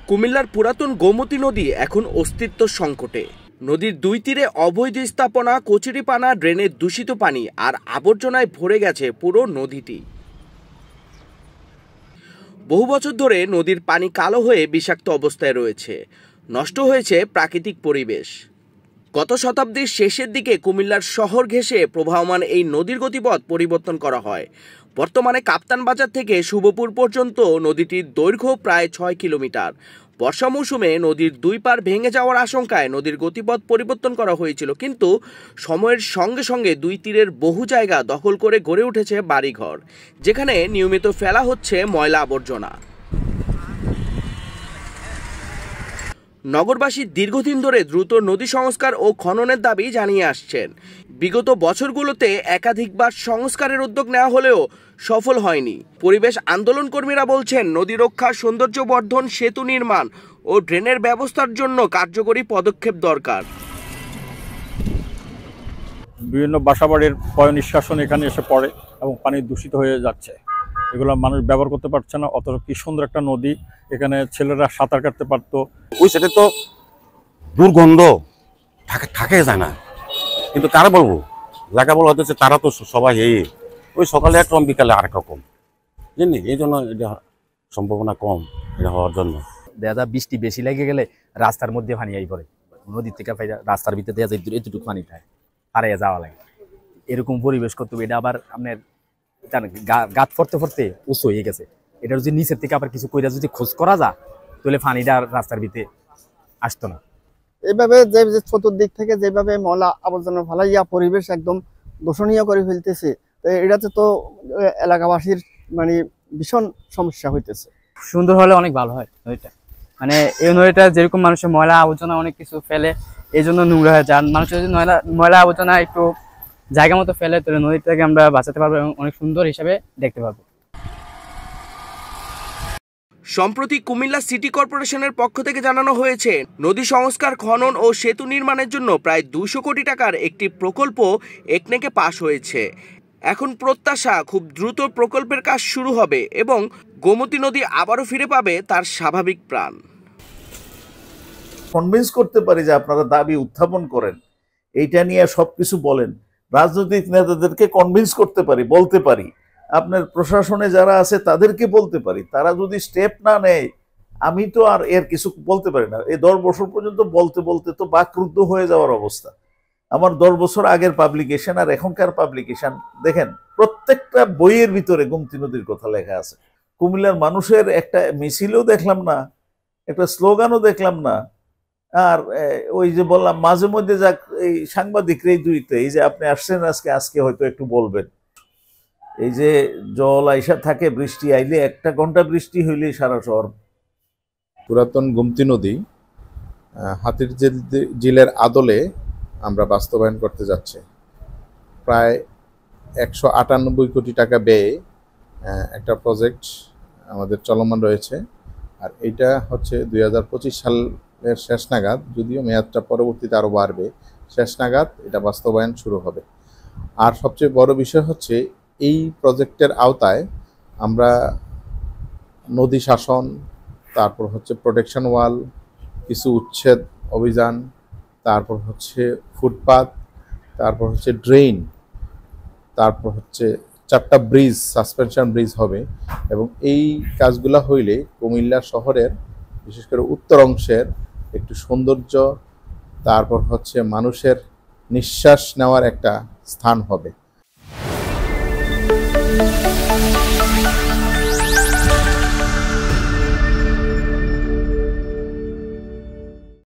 কুমিল্লার পুরাতন গোমতী নদী এখন অস্তিত্ব সংকটে। নদীর দুই তীরে অবৈধ স্থাপনা, কচুরিপানা, ড্রেনের দূষিত পানি আর আবর্জনায় ভরে গেছে পুরো নদীটি। বহু বছর ধরে নদীর পানি কালো হয়ে বিষাক্ত অবস্থায় রয়েছে। নষ্ট হয়েছে প্রাকৃতিক পরিবেশ। গত শতাব্দীর শেষের দিকে কুমিল্লার শহর ঘেঁষে প্রবাহমান এই নদীর গতিপথ পরিবর্তন করা হয়। বর্তমানে কাপ্তান বাজার থেকে শুভপুর পর্যন্ত নদীটির দৈর্ঘ্য প্রায় 6 কিলোমিটার। বর্ষা মৌসুমে নদীর দুই পার ভেঙে যাওয়ার আশঙ্কায় নদীর গতিপথ পরিবর্তন করা হয়েছিল, কিন্তু সময়ের সঙ্গে সঙ্গে দুই তীরের বহু জায়গা দখল করে গড়ে উঠেছে বাড়িঘর, যেখানে নিয়মিত ফেলা হচ্ছে ময়লা আবর্জনা। নগরবাসী দীর্ঘদিন ধরে দ্রুত নদী সংস্কার ও খননের দাবি জানিয়ে আসছেন। বিগত বছরগুলোতে একাধিকবার সংস্কারের উদ্যোগ নেওয়া হলেও সফল হয়নি। পরিবেশ আন্দোলন কর্মীরা বলছেন, নদী রক্ষা, সৌন্দর্য বর্ধন, সেতু নির্মাণ ও ড্রেনের ব্যবস্থার জন্য কার্যকরী পদক্ষেপ দরকার। বিভিন্ন বাসাবাড়ির পয় নিষ্কাশন এখানে এসে পড়ে এবং পানি দূষিত হয়ে যাচ্ছে। এগুলো মানুষ ব্যবহার করতে পারছে না। অত কি সুন্দর একটা নদী, এখানে ছেলেরা সাঁতার কাটতে পারতো। ওই সেটা তো দুর্গন্ধ থাকে যায় না, কিন্তু কারা বলবো, যাকে বলা হচ্ছে তারা তো সবাই ওই সকালে একরকম, বিকালে আরেক রকম, জানি। এই জন্য এটা সম্ভাবনা কম এটা হওয়ার জন্য। দেখা যায় বৃষ্টি বেশি লেগে গেলে রাস্তার মধ্যে পানি আই পড়ে, নদীর থেকে রাস্তার ভিতরে দেওয়া যায় এতটুকু পানি থাকে, হারিয়ে যাওয়া লাগে। এরকম পরিবেশ করতে হবে। এটা আবার আপনার গাত ফরতে ফরতে উঁচু হয়ে গেছে। এটা যদি নিচের থেকে আবার কিছু কইরা যদি খোঁজ করা যায়, তাহলে পানিটা রাস্তার ভিতরে আসতো না। এইভাবে যে চতুর্দিক থেকে যেভাবে ময়লা আবর্জনা ফেলাইয়া পরিবেশ একদম দূষণীয় করে ফেলতেছে, এটাতে তো এলাকাবাসীর মানে ভীষণ সমস্যা হইতেছে। সুন্দর হলে অনেক ভালো হয় নদীটা। মানে এই নদীটা যেরকম মানুষের ময়লা আবর্জনা অনেক কিছু ফেলে, এই জন্য নোংরা হয়ে যায়। মানুষের যদি ময়লা আবর্জনা একটু জায়গা মতো ফেলে, তাহলে নদীটাকে আমরা বাঁচাতে পারবো এবং অনেক সুন্দর হিসাবে দেখতে পারবো। সম্প্রতি কুমিল্লা সিটি কর্পোরেশনের পক্ষ থেকে জানানো হয়েছে, নদী সংস্কার, খনন ও সেতু নির্মাণের জন্য প্রায় 200 কোটি টাকার একটি প্রকল্প একনেকে পাশ হয়েছে। এখন প্রত্যাশা, খুব দ্রুত প্রকল্পের কাজ শুরু হবে এবং গোমতী নদী আবারও ফিরে পাবে তার স্বাভাবিক প্রাণ। কনভিন্স করতে পারি যে আপনারা দাবি উত্থাপন করেন, এইটা নিয়ে সবকিছু বলেন, রাজনৈতিক নেতাদেরকে কনভিন্স করতে পারি, বলতে পারি, আপনার প্রশাসনে যারা আছে তাদেরকে বলতে পারি। তারা যদি স্টেপ না নেয়, আমি তো আর এর কিছু বলতে পারি না। এই 10 বছর পর্যন্ত বলতে বলতে তো বাকরুদ্ধ হয়ে যাওয়ার অবস্থা। আমার 10 বছর আগের পাবলিকেশন আর এখনকার পাবলিকেশন দেখেন, প্রত্যেকটা বইয়ের ভিতরে গোমতী নদীর কথা লেখা আছে। কুমিল্লার মানুষের একটা মিছিলও দেখলাম না, একটা স্লোগানও দেখলাম না। আর ওই যে বললাম, মাঝে মধ্যে যাক এই সাংবাদিকরা এই দুইতে, এই যে আপনি আসছেন আজকে হয়তো একটু বলবেন, এই যে জল আইসা থাকে, বৃষ্টি আইলে 1 ঘন্টা বৃষ্টি হইলে সারা শহর। পুরাতন গোমতী নদী হাতির ঝিলের আদলে আমরা বাস্তবায়ন করতে যাচ্ছি। প্রায় 198 কোটি টাকা ব্যয়ে একটা প্রজেক্ট আমাদের চলমান রয়েছে। আর এইটা হচ্ছে 2025 সালের শেষ নাগাদ, যদিও মেয়াদটা পরবর্তীতে আরও বাড়বে, শেষ নাগাদ এটা বাস্তবায়ন শুরু হবে। আর সবচেয়ে বড় বিষয় হচ্ছে, এই প্রজেক্টের আওতায় আমরা নদী শাসন, তারপর হচ্ছে প্রোটেকশন ওয়াল, কিছু উচ্ছেদ অভিযান, তারপর হচ্ছে ফুটপাত, তারপর হচ্ছে ড্রেন, তারপর হচ্ছে 4টা ব্রিজ, সাসপেনশন ব্রিজ হবে। এবং এই কাজগুলো হইলে কুমিল্লা শহরের, বিশেষ করে উত্তর অংশের একটু সৌন্দর্য, তারপর হচ্ছে মানুষের নিঃশ্বাস নেওয়ার একটা স্থান হবে।